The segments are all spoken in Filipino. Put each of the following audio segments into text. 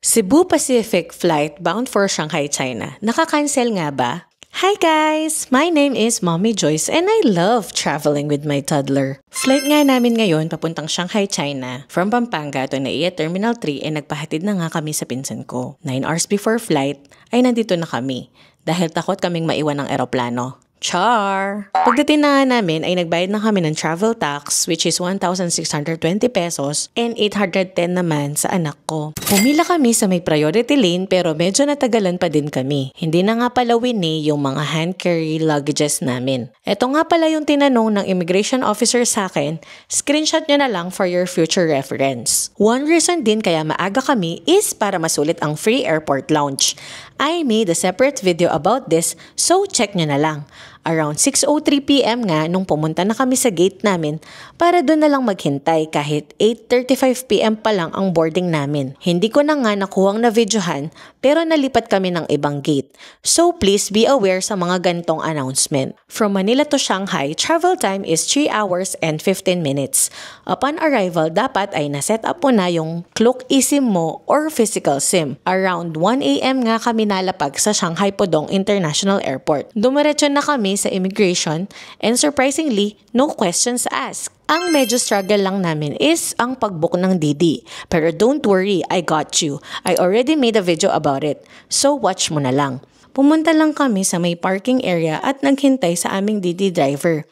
Cebu Pacific flight bound for Shanghai, China. Nakakancel nga ba? Hi guys! My name is Mommy Joyce and I love traveling with my toddler. Flight nga namin ngayon papuntang Shanghai, China. From Pampanga to NAIA Terminal 3 ay nagpahatid na nga kami sa pinsan ko. 9 hours before flight ay nandito na kami dahil takot kaming maiwan ng eroplano. Char! Pagdating na nga namin ay nagbayad na kami ng travel tax which is 1,620 pesos and 810 naman sa anak ko. Pumila kami sa may priority lane pero medyo natagalan pa din kami. Hindi na nga pala winnie yung mga hand carry luggages namin. Ito nga pala yung tinanong ng immigration officer sa akin, screenshot nyo na lang for your future reference. One reason din kaya maaga kami is para masulit ang free airport lounge. I made a separate video about this so check nyo na lang. Around 6:03 PM nga nung pumunta na kami sa gate namin para doon na lang maghintay kahit 8:35 PM pa lang ang boarding namin. Hindi ko na nga nakuhang na videohan pero nalipat kami ng ibang gate. So please be aware sa mga gantong announcement. From Manila to Shanghai, travel time is 3 hours and 15 minutes. Upon arrival, dapat ay naset up mo na yung Klook eSIM mo or physical SIM. Around 1 AM nga kami nalapag sa Shanghai Pudong International Airport. Dumiretso na kami sa immigration and surprisingly, no questions asked. Ang medyo struggle lang namin is ang pag-book ng DD. Pero don't worry, I got you. I already made a video about it. So watch mo na lang. Pumunta lang kami sa may parking area at naghintay sa aming DD driver.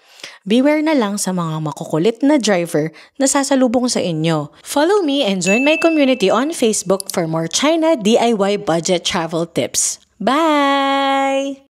Beware na lang sa mga makukulit na driver na sasalubong sa inyo. Follow me and join my community on Facebook for more China DIY budget travel tips. Bye!